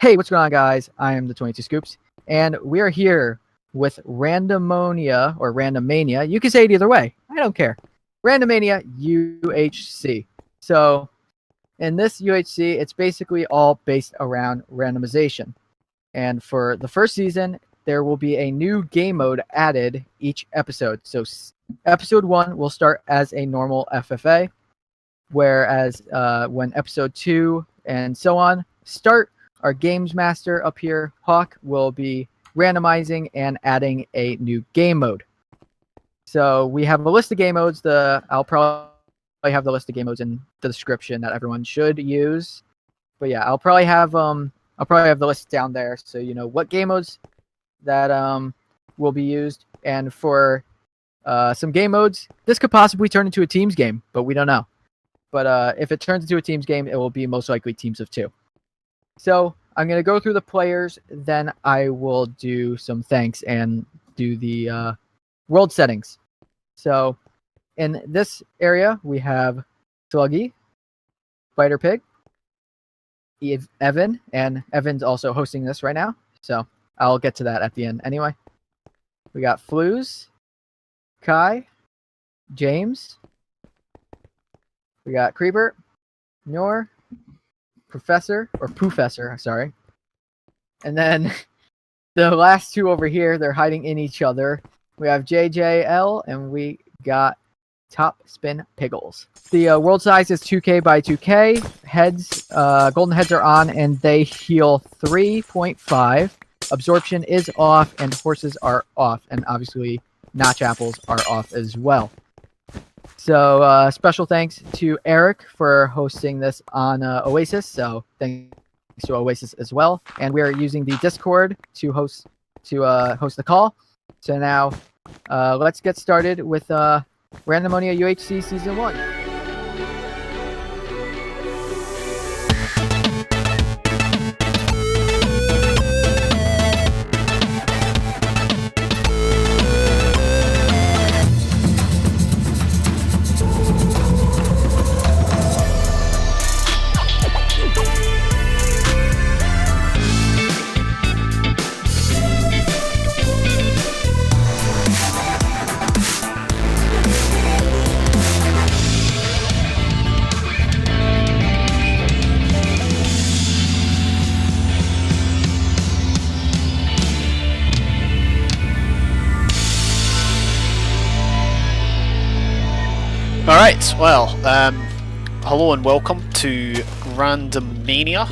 Hey, what's going on, guys? I am the 22 Scoops, and we are here with Randomonia or Randomania. You can say it either way. I don't care. Randomania UHC. So, in this UHC, it's basically all based around randomization. And for the first season, there will be a new game mode added each episode. So, episode 1 will start as a normal FFA, whereas when episode 2 and so on start, our games master up here, Hawk, will be randomizing and adding a new game mode. So we have a list of game modes. I'll probably have the list of game modes in the description that everyone should use. But yeah, I'll probably have the list down there so you know what game modes that will be used. And for some game modes, this could possibly turn into a teams game, but we don't know. But if it turns into a teams game, it will be most likely teams of 2. So I'm going to go through the players, then I will do some thanks and do the world settings. So in this area, we have Sluggy, Spider Pig, Evan, and Evan's also hosting this right now, so I'll get to that at the end anyway. We got Flues, Kai, James, we got Creeper, Nor, Poofessor, sorry. And then the last two over here, they're hiding in each other. We have JJL and we got Top Spin Piggles. The world size is 2K by 2K. Heads, golden heads are on and they heal 3.5. Absorption is off and horses are off. And obviously notch apples are off as well. So special thanks to Eric for hosting this on Oasis. So thanks to Oasis as well. And we are using the Discord to host the call. So now let's get started with Randomonia UHC Season 1. Alright, well, hello and welcome to Randomania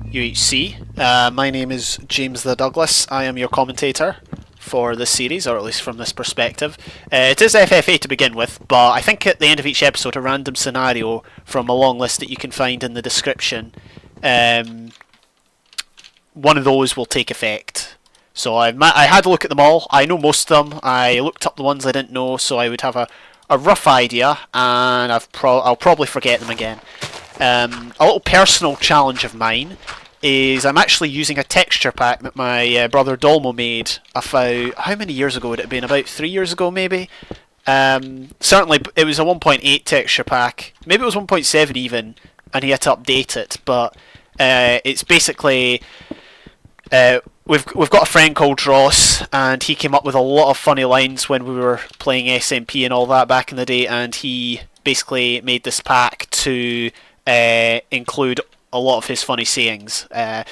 UHC. My name is JamestheDouglas. I am your commentator for this series, or at least from this perspective. It is FFA to begin with, but I think at the end of each episode a random scenario from a long list that you can find in the description, one of those will take effect. So I had a look at them all. I know most of them. I looked up the ones I didn't know, so I would have a rough idea, and I'll probably forget them again. A little personal challenge of mine is I'm actually using a texture pack that my brother Dolmo made about, how many years ago would it have been? About 3 years ago maybe? Certainly it was a 1.8 texture pack, maybe it was 1.7 even, and he had to update it, but it's basically... We've got a friend called Ross, and he came up with a lot of funny lines when we were playing SMP and all that back in the day, and he basically made this pack to include a lot of his funny sayings.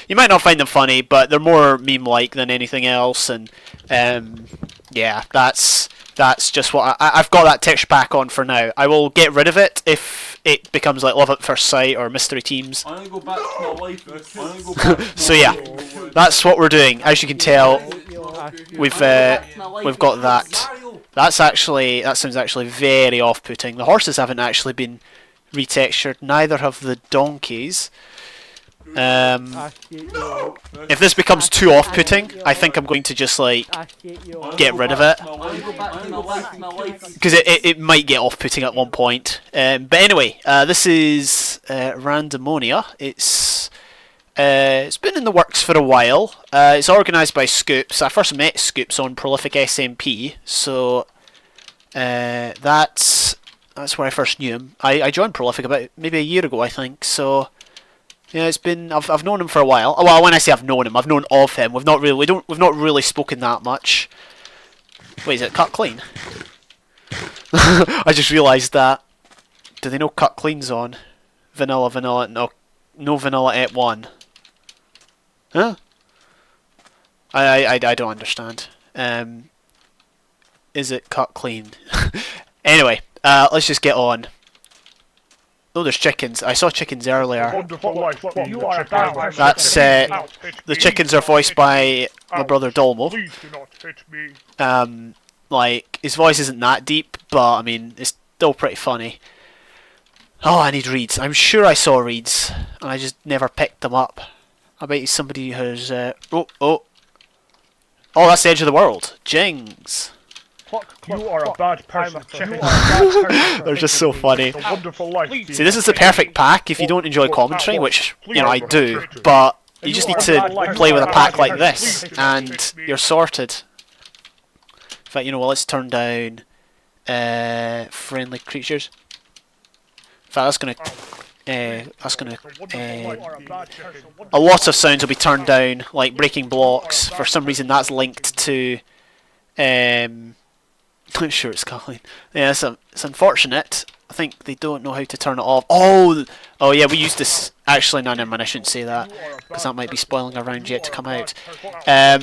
You might not find them funny, but they're more meme-like than anything else, and yeah, that's just what I've got that texture pack on for now. I will get rid of it if it becomes like Love at First Sight or Mystery Teams. I'm gonna go back to my life. So yeah, that's what we're doing. As you can tell, we've got that. That sounds actually very off-putting. The horses haven't actually been retextured. Neither have the donkeys. If this becomes too off-putting, I think I'm going to just like get rid of it, because it might get off-putting at one point. But anyway, this is Randomonia. It's been in the works for a while. It's organised by Scoops. I first met Scoops on Prolific SMP, so that's where I first knew him. I joined Prolific about maybe a year ago, I think. So Yeah, it's been. I've known him for a while. Well, when I say I've known him, I've known of him. We've not really spoken that much. Wait, is it cut clean? I just realised that. Do they know cut clean's on? Vanilla. No vanilla at 1. Huh? I don't understand. Is it cut clean? Anyway, let's just get on. Oh, there's chickens. I saw chickens earlier. That's the chickens are voiced by my brother Dolmo. Like his voice isn't that deep, but I mean it's still pretty funny. Oh, I need reeds. I'm sure I saw reeds, and I just never picked them up. I bet somebody has. Oh, that's the edge of the world. Jings. You are a bad person. They're just so funny. See, this is the perfect pack if you don't enjoy commentary, which, you know, I do, but you just need to play with a pack like this, and you're sorted. In fact, you know what, let's turn down friendly creatures. In fact, a lot of sounds will be turned down, like breaking blocks. For some reason that's linked to I'm sure it's calling. Yeah, it's unfortunate. I think they don't know how to turn it off. Oh yeah, we used this. Actually, no, never mind. I shouldn't say that because that might be spoiling a round yet to come out. How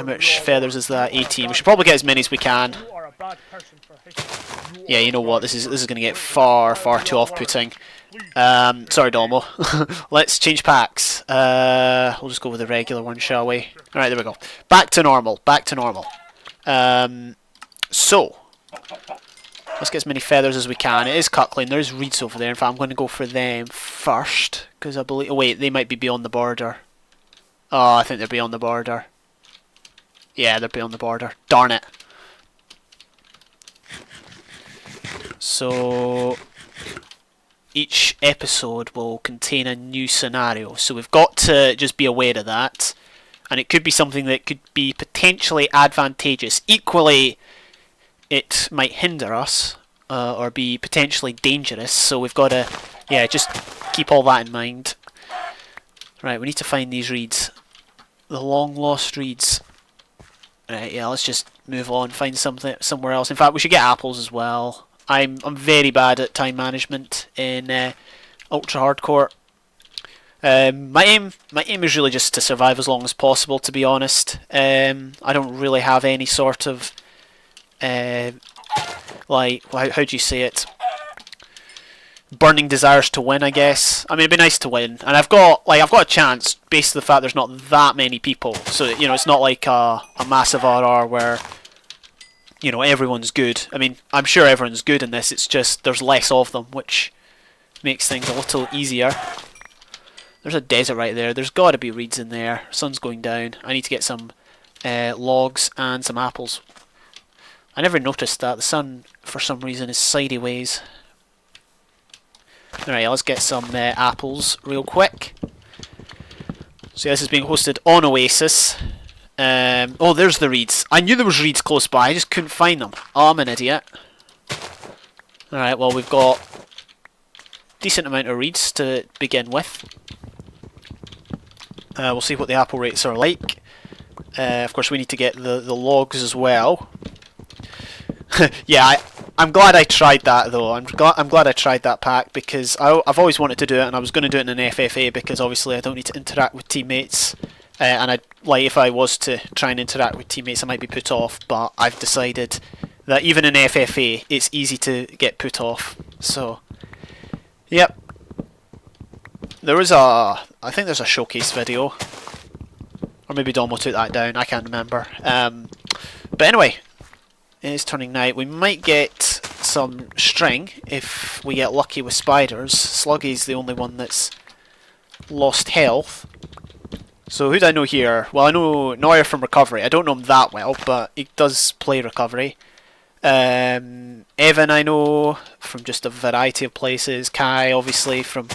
much feathers is that? 18. We should probably get as many as we can. Yeah, you know what? This is going to get far too off-putting. Sorry, Dolmo. Let's change packs. We'll just go with the regular one, shall we? Alright, there we go. Back to normal. So, let's get as many feathers as we can. It is cut clean. There's reeds over there. In fact, I'm going to go for them first. Because I believe... Oh, wait, they might be beyond the border. Oh, I think they're beyond the border. Yeah, they're beyond the border. Darn it. So... each episode will contain a new scenario, so we've got to just be aware of that, and it could be something that could be potentially advantageous. Equally, it might hinder us or be potentially dangerous, so we've got to just keep all that in mind. Right, we need to find these reeds, the long lost reeds. Right, yeah, let's just move on, find something somewhere else. In fact, we should get apples as well. I'm very bad at time management in ultra hardcore. My aim is really just to survive as long as possible, to be honest. I don't really have any sort of like how do you say it? Burning desires to win, I guess. I mean, it'd be nice to win, and I've got a chance based on the fact there's not that many people. So you know, it's not like a massive RR where, you know, everyone's good. I mean, I'm sure everyone's good in this, it's just there's less of them, which makes things a little easier. There's a desert right there. There's got to be reeds in there. Sun's going down. I need to get some logs and some apples. I never noticed that. The sun, for some reason, is sideways. Alright, let's get some apples real quick. So this is being hosted on Oasis. Oh, there's the reeds. I knew there was reeds close by, I just couldn't find them. Oh, I'm an idiot. Alright, well, we've got a decent amount of reeds to begin with. We'll see what the apple rates are like. Of course, we need to get the logs as well. Yeah, I'm glad I tried that though. I'm glad I tried that pack because I've always wanted to do it, and I was going to do it in an FFA because obviously I don't need to interact with teammates. And if I was to try and interact with teammates, I might be put off. But I've decided that even in FFA, it's easy to get put off. So, yep. I think there's a showcase video, or maybe Domo took that down. I can't remember. But anyway, it is turning night. We might get some string if we get lucky with spiders. Sluggy's the only one that's lost health. So who do I know here? Well, I know Neuer from Recovery. I don't know him that well, but he does play Recovery. Evan I know from just a variety of places. Kai, obviously, from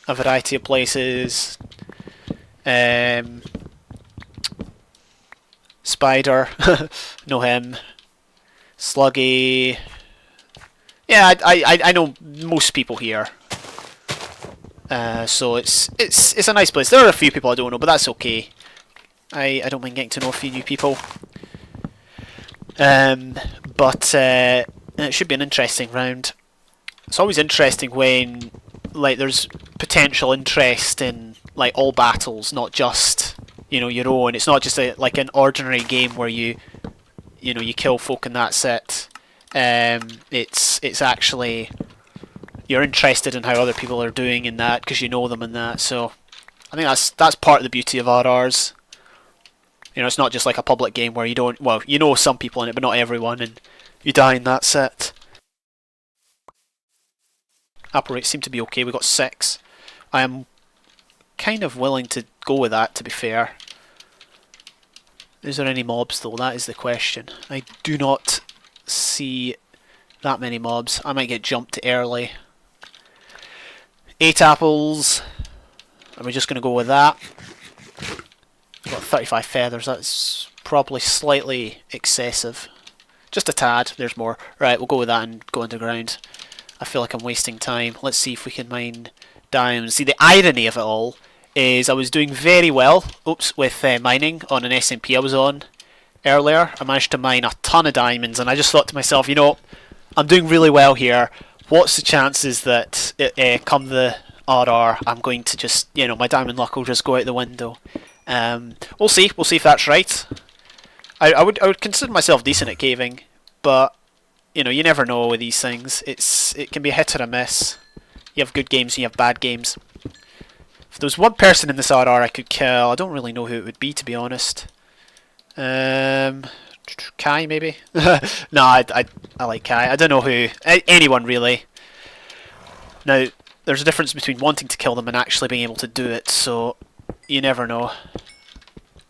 a variety of places. Spider, know him. Sluggy. Yeah, I know most people here. So it's a nice place. There are a few people I don't know, but that's okay. I don't mind getting to know a few new people. But it should be an interesting round. It's always interesting when like there's potential interest in like all battles, not just your own. It's not just like an ordinary game where you kill folk and that's it. It's actually you're interested in how other people are doing in that because you know them and that. So I think that's part of the beauty of RRs. It's not just like a public game where you don't. Well, you know some people in it, but not everyone, and you die and that's it. Apple rates seem to be okay. We got 6. I am kind of willing to go with that, to be fair. Is there any mobs though? That is the question. I do not see that many mobs. I might get jumped early. 8 apples. Are we just going to go with that? I've got 35 feathers. That's probably slightly excessive. Just a tad. There's more. Right, we'll go with that and go underground. I feel like I'm wasting time. Let's see if we can mine diamonds. See, the irony of it all is I was doing very well with mining on an SMP I was on earlier. I managed to mine a ton of diamonds and I just thought to myself, I'm doing really well here. What's the chances that come the RR I'm going to just, my diamond luck will just go out the window. We'll see if that's right. I would consider myself decent at caving, but you never know with these things. It can be a hit or a miss. You have good games and you have bad games. If there was one person in this RR I could kill, I don't really know who it would be, to be honest. Kai, maybe? No, I like Kai. I don't know who. Anyone, really. Now, there's a difference between wanting to kill them and actually being able to do it, so you never know.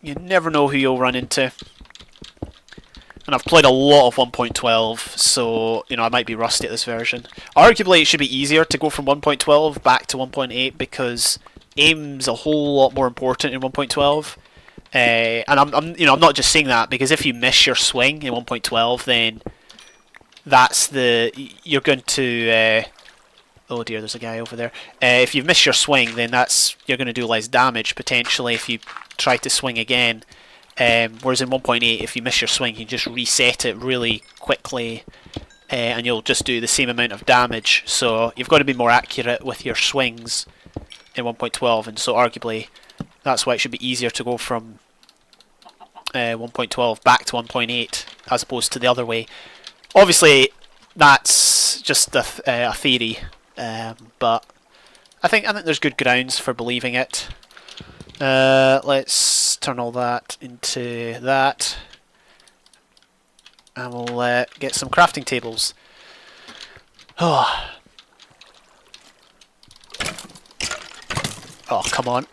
You never know who you'll run into. And I've played a lot of 1.12, so I might be rusty at this version. Arguably, it should be easier to go from 1.12 back to 1.8 because aim's a whole lot more important in 1.12. And I'm not just saying that because if you miss your swing in 1.12, then you're going to. Oh dear, there's a guy over there. If you miss your swing, then you're going to do less damage potentially if you try to swing again. Whereas in 1.8, if you miss your swing, you can just reset it really quickly and you'll just do the same amount of damage. So you've got to be more accurate with your swings in 1.12, and so arguably that's why it should be easier to go from 1.12 back to 1.8 as opposed to the other way. Obviously, that's just a theory, but I think there's good grounds for believing it. Let's turn all that into that, and we'll get some crafting tables. Oh, come on!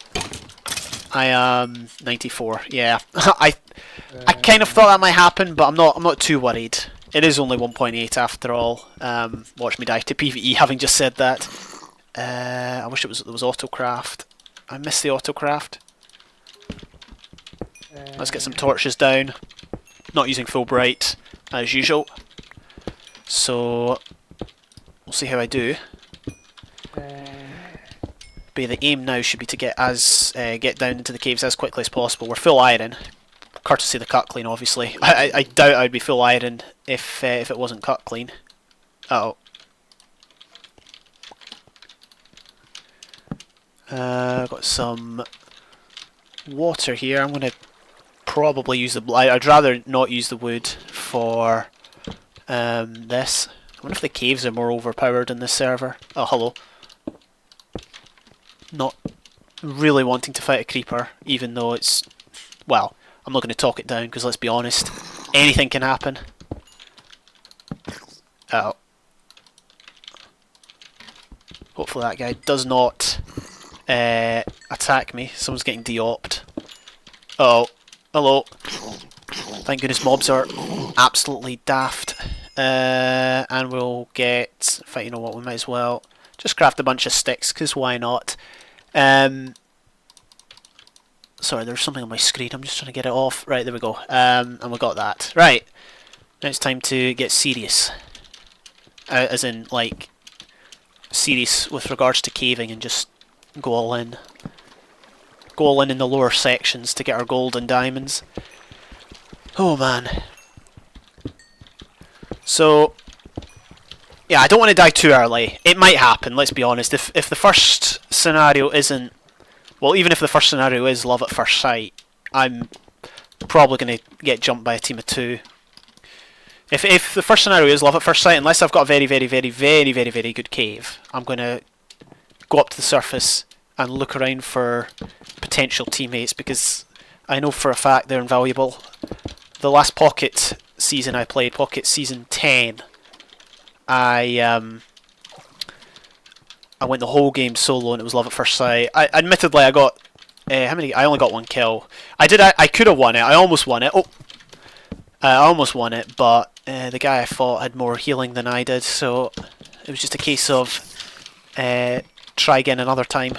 I am 94. Yeah, I kind of thought that might happen, but I'm not too worried. It is only 1.8 after all. Watch me die to PvE. Having just said that, I wish there was autocraft. I miss the autocraft. Let's get some torches down. Not using full bright as usual. So we'll see how I do. But the aim now should be to get down into the caves as quickly as possible. We're full iron, courtesy of the cut clean, obviously. I doubt I'd be full iron if it wasn't cut clean. Uh oh. Got some water here. I'm going to probably use the. I'd rather not use the wood for this. I wonder if the caves are more overpowered in this server. Oh, hello. Not really wanting to fight a creeper, even though it's. Well, I'm not going to talk it down because let's be honest, anything can happen. Oh. Hopefully that guy does not attack me. Someone's getting de-opt. Oh, hello. Thank goodness mobs are absolutely daft. And we'll get. In fact, you know what? We might as well just craft a bunch of sticks, because why not? Sorry, there's something on my screen. I'm just trying to get it off. Right, there we go. And we got that. Right. Now it's time to get serious. As in, like, serious with regards to caving and just go all in. Go all in the lower sections to get our gold and diamonds. Oh man. So, yeah, I don't want to die too early. It might happen, let's be honest. If the first scenario isn't... Well, even if the first scenario is love at first sight, I'm probably going to get jumped by a team of 2. If the first scenario is love at first sight, unless I've got a very, very, very, very, very, very good cave, I'm going to go up to the surface and look around for potential teammates, because I know for a fact they're invaluable. The last Pocket season I played, Pocket Season 10, I went the whole game solo and it was love at first sight. Admittedly, I got how many? I only got 1 kill. I could have won it. I almost won it. Oh, I almost won it, but the guy I fought had more healing than I did, so it was just a case of try again another time.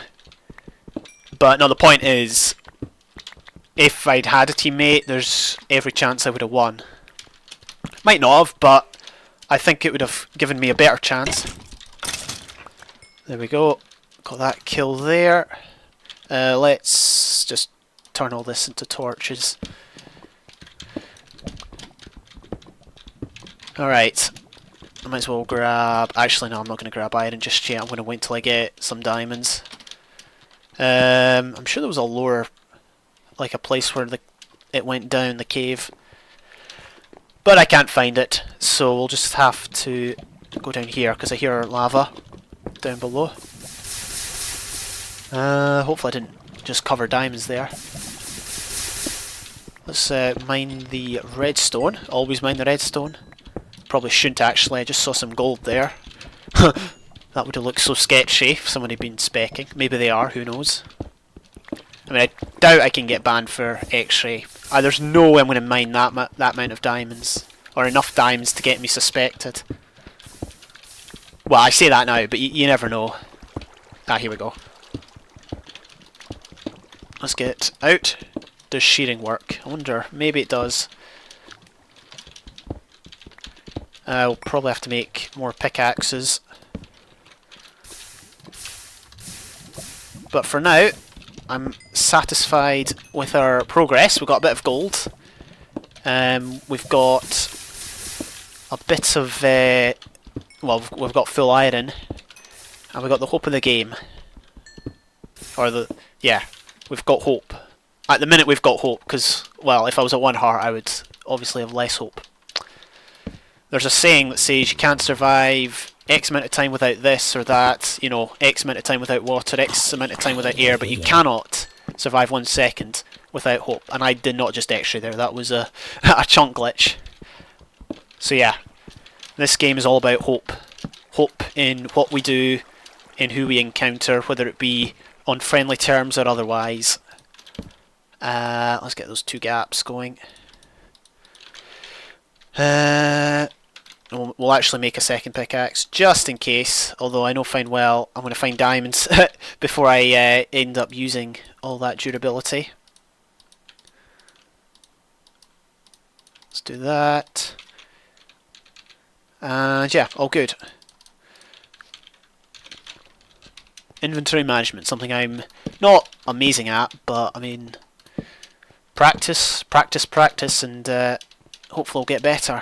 But no, the point is, if I'd had a teammate, there's every chance I would have won. Might not have, but I think it would have given me a better chance. There we go. Got that kill there. Let's just turn all this into torches. Alright. I might as well grab... Actually, no, I'm not going to grab iron just yet. I'm going to wait till I get some diamonds. I'm sure there was a lower... like a place where it went down, the cave. But I can't find it, so we'll just have to go down here, because I hear lava down below. Hopefully I didn't just cover diamonds there. Let's mine the redstone. Always mine the redstone. Probably shouldn't actually, I just saw some gold there. That would have looked so sketchy if someone had been specking. Maybe they are, who knows. I mean, I doubt I can get banned for X-ray. There's no way I'm going to mine that amount of diamonds. Or enough diamonds to get me suspected. Well, I say that now, but you never know. Ah, here we go. Let's get out. Does shearing work? I wonder. Maybe it does. We'll probably have to make more pickaxes. But for now, I'm satisfied with our progress. We've got a bit of gold. We've got a bit of... well, we've got full iron. And we've got the hope of the game. Or the... yeah, we've got hope. At the minute we've got hope, because, well, if I was at 1 heart I would obviously have less hope. There's a saying that says you can't survive X amount of time without this or that, you know, X amount of time without water, X amount of time without air, but you cannot survive 1 second without hope. And I did not just X-ray there, that was a, a chunk glitch. So yeah, this game is all about hope. Hope in what we do, in who we encounter, whether it be on friendly terms or otherwise. Let's get those 2 gaps going. We'll actually make a second pickaxe, just in case, although I know fine well I'm going to find diamonds before I end up using all that durability. Let's do that. And yeah, all good. Inventory management, something I'm not amazing at, but I mean, practice, and hopefully I'll get better.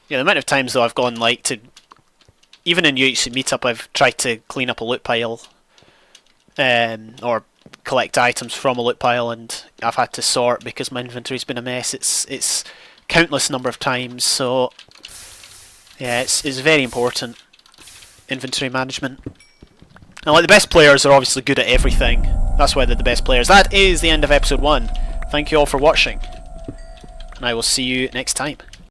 Yeah, the amount of times though I've gone like to, even in UHC meetup, I've tried to clean up a loot pile, or collect items from a loot pile, and I've had to sort because my inventory's been a mess. It's countless number of times. So yeah, it's very important, inventory management. And like, the best players are obviously good at everything. That's why they're the best players. That is the end of episode 1. Thank you all for watching, and I will see you next time.